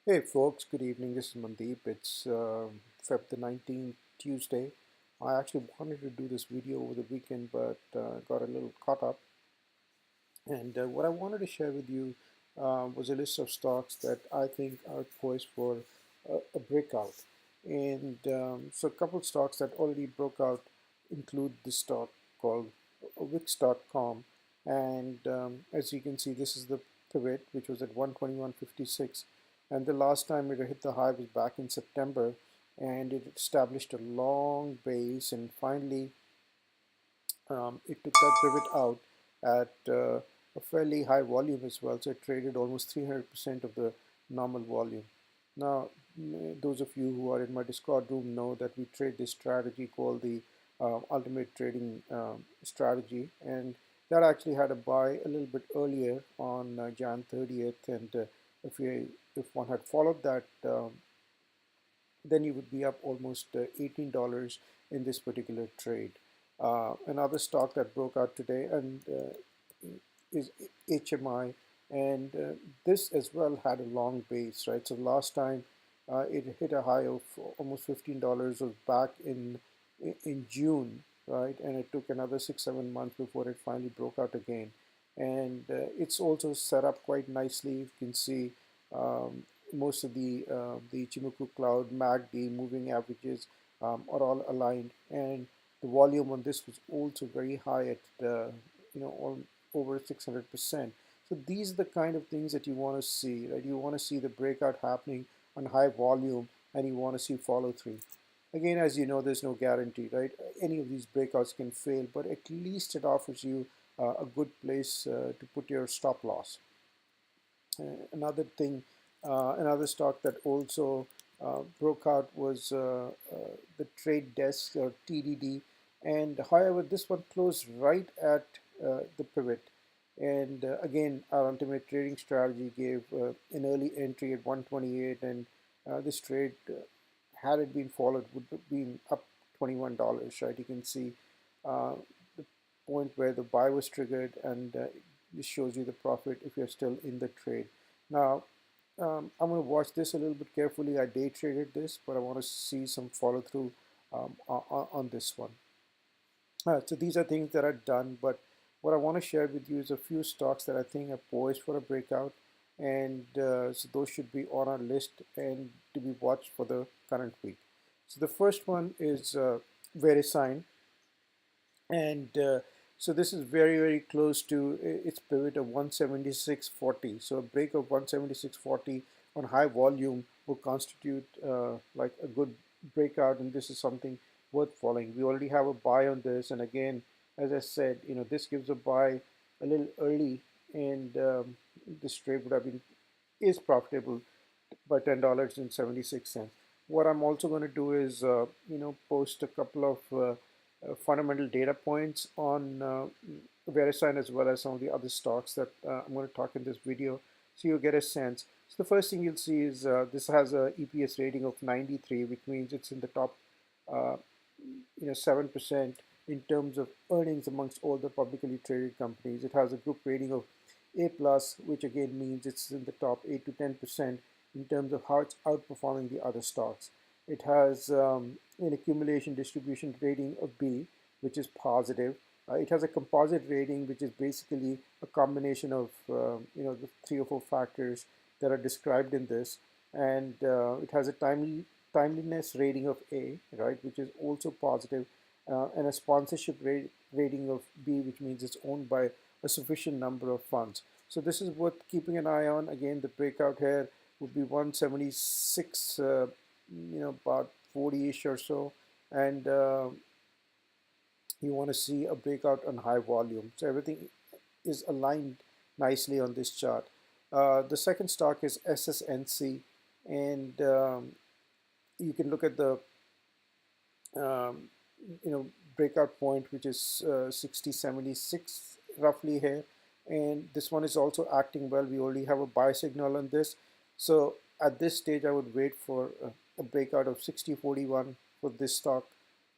Hey folks, good evening. This is Mandeep. It's Feb the 19th, Tuesday. I actually wanted to do this video over the weekend, but got a little caught up. And what I wanted to share with you was a list of stocks that I think are poised for a breakout. And so a couple of stocks that already broke out include this stock called Wix.com. And as you can see, this is the pivot, which was at 121.56. And the last time it hit the high was back in September. And it established a long base, and finally it took that pivot out at a fairly high volume as well. So it traded almost 300% of the normal volume. Now, those of you who are in my Discord room know that we trade this strategy called the ultimate trading strategy, and that actually had a buy a little bit earlier on Jan 30th. And if one had followed that, then you would be up almost $18 in this particular trade. Another stock that broke out today and is HMI, and this as well had a long base, right? So last time it hit a high of almost $15 was back in June, right? And it took another 6-7 months before it finally broke out again. And it's also set up quite nicely. You can see um, most of the Ichimoku Cloud, MACD, moving averages are all aligned, and the volume on this was also very high at all over 600%. So these are the kind of things that you want to see, right? You want to see the breakout happening on high volume, and you want to see follow through. Again, as you know, there's no guarantee, right? Any of these breakouts can fail, but at least it offers you a good place to put your stop loss. Another thing, another stock that also broke out was the Trade Desk or TDD, and however, this one closed right at the pivot. And again, our ultimate trading strategy gave an early entry at 128, and this trade, had it been followed, would have been up $21. Right? You can see uh, the point where the buy was triggered, and this shows you the profit if you're still in the trade. Now, I'm going to watch this a little bit carefully. I day traded this, but I want to see some follow through on this one. So these are things that are done, but what I want to share with you is a few stocks that I think are poised for a breakout, and so those should be on our list and to be watched for the current week. So the first one is VeriSign, and so this is very, very close to its pivot of 176.40. So a break of 176.40 on high volume will constitute like a good breakout, and this is something worth following. We already have a buy on this, and again, as I said, this gives a buy a little early, and this trade would have been is profitable by $10.76. What I'm also going to do is, post a couple of fundamental data points on VeriSign as well as some of the other stocks that I'm going to talk in this video, so you get a sense. So the first thing you'll see is this has a EPS rating of 93, which means it's in the top, uh, 7% in terms of earnings amongst all the publicly traded companies. It has a group rating of A plus, which again means it's in the top 8 to 10% in terms of how it's outperforming the other stocks. It has an accumulation distribution rating of B, which is positive. It has a composite rating, which is basically a combination of the 3 or 4 factors that are described in this, and it has a timeliness rating of A, right, which is also positive, and a sponsorship rating of B, which means it's owned by a sufficient number of funds. So this is worth keeping an eye on. Again, the breakout here would be 176, about 40-ish or so, and you want to see a breakout on high volume. So everything is aligned nicely on this chart. The second stock is SSNC, and you can look at the um, breakout point, which is 60.76 roughly here, and this one is also acting well. We already have a buy signal on this, so at this stage I would wait for a breakout of 60.41 for this stock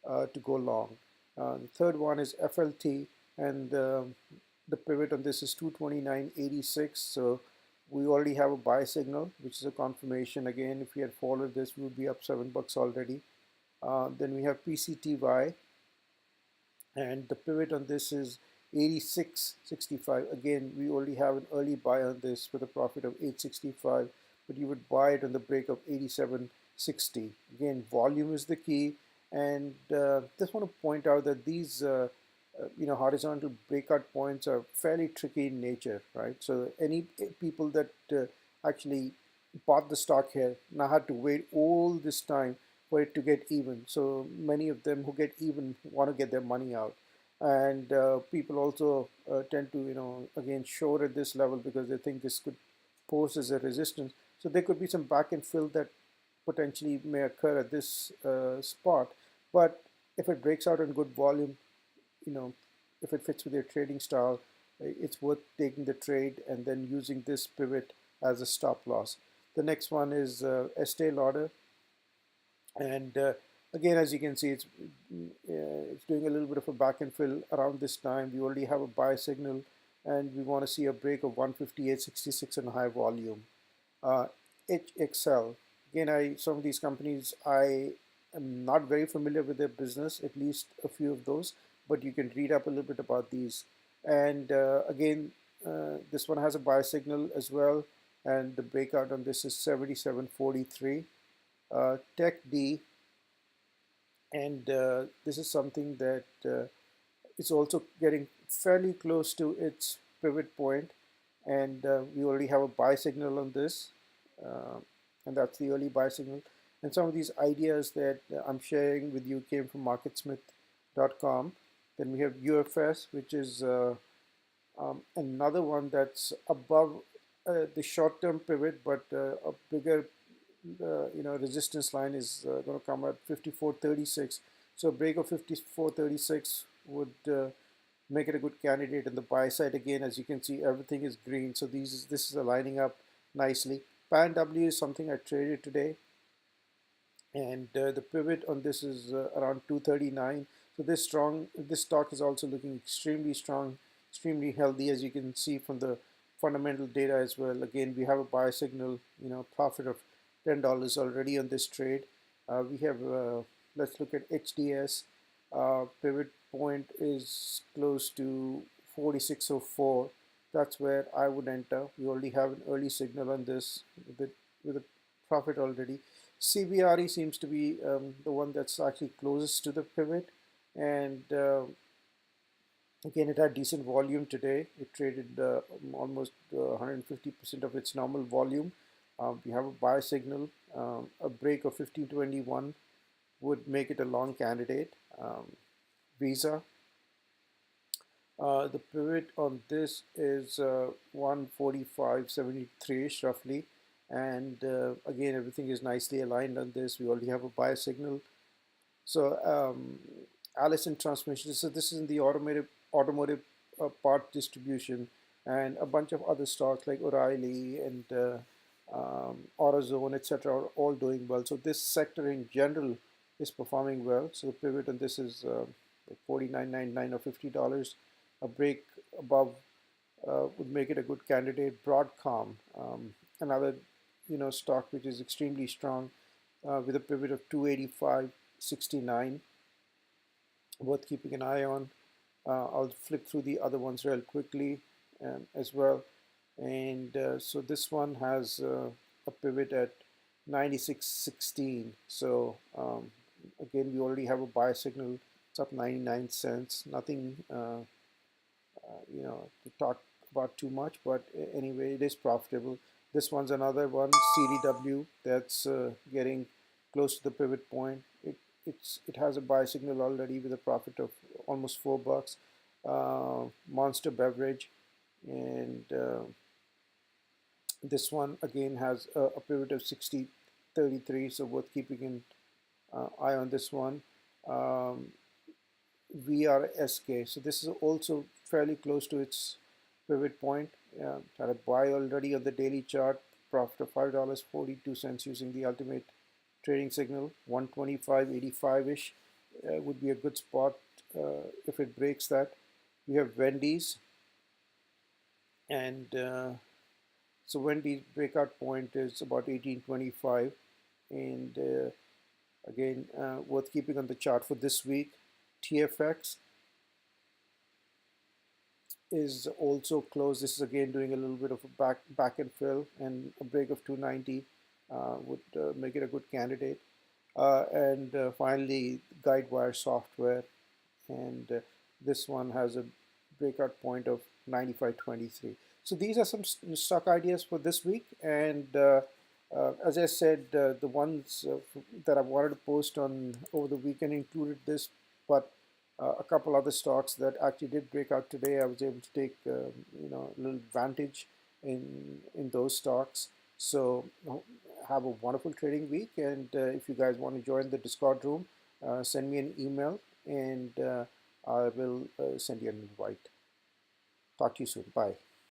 to go long. The third one is FLT, and the pivot on this is 229.86. So We already have a buy signal, which is a confirmation. Again, if we had followed this, we would be up $7 already. Then we have PCTY, and the pivot on this is 86.65. Again, we already have an early buy on this with a profit of 865, but you would buy it on the break of 87.60. Again, volume is the key, and just want to point out that these horizontal breakout points are fairly tricky in nature, right? So any people that actually bought the stock here now had to wait all this time for it to get even. So many of them who get even want to get their money out. And people also tend to, again, short at this level because they think this could pose as a resistance. So there could be some back and fill that potentially may occur at this spot. But if it breaks out in good volume, you know, if it fits with your trading style, it's worth taking the trade and then using this pivot as a stop loss. The next one is Estee Lauder. And again, as you can see, it's doing a little bit of a back and fill around this time. We already have a buy signal, and we want to see a break of 158.66 and high volume. Uh, HXL, again, some of these companies I am not very familiar with their business, at least a few of those, but you can read up a little bit about these. And again, this one has a buy signal as well, and the breakout on this is 77.43. Tech D, and this is something that is also getting fairly close to its pivot point, and we already have a buy signal on this, uh, and that's the early buy signal. And some of these ideas that I'm sharing with you came from marketsmith.com. Then we have UFS, which is another one that's above the short-term pivot, but a bigger resistance line is going to come at 54.36. So a break of 54.36 would make it a good candidate. And the buy side, again, as you can see, everything is green. So this is aligning up nicely. Pan W is something I traded today, and the pivot on this is around 239. So this stock is also looking extremely strong, extremely healthy, as you can see from the fundamental data as well. Again, we have a buy signal, profit of $10 already on this trade. We have let's look at HDS. Pivot point is close to 4604. That's where I would enter. We already have an early signal on this with a profit already. CBRE seems to be the one that's actually closest to the pivot, and again, it had decent volume today. It traded almost 150% of its normal volume. We have a buy signal. A break of 1521 would make it a long candidate. Visa. The pivot on this is 145.73 roughly, and again, everything is nicely aligned on this. We already have a buy signal. So Allison Transmission. So this is in the automotive part distribution, and a bunch of other stocks like O'Reilly and AutoZone, etc., are all doing well. So this sector in general is performing well. So the pivot on this is 49.99 or $50. A break above would make it a good candidate. Broadcom, another stock which is extremely strong with a pivot of 285.69, worth keeping an eye on. I'll flip through the other ones real quickly as well. And so this one has a pivot at 96.16. So again, we already have a buy signal. It's up 99 cents. Nothing to talk about too much, but anyway, it is profitable. This one's another one, CDW, that's getting close to the pivot point. It has a buy signal already with a profit of almost $4. Monster Beverage, and this one again has a pivot of 60.33, so worth keeping an eye on this one. VRSK, so this is also fairly close to its pivot point. Had a buy already on the daily chart, profit of $5.42 using the ultimate trading signal. 125.85-ish would be a good spot if it breaks that. We have Wendy's, and So Wendy's breakout point is about 1825, and again, worth keeping on the chart for this week. TFX is also closed. This is again doing a little bit of a back and fill, and a break of 290 would make it a good candidate. And finally, Guidewire Software, and this one has a breakout point of 95.23. So these are some stock ideas for this week, and as I said, the ones that I wanted to post on over the weekend included this, but a couple other stocks that actually did break out today, I was able to take a little advantage in those stocks. So have a wonderful trading week, and if you guys want to join the Discord room, send me an email, and I will send you an invite. Talk to you soon. Bye.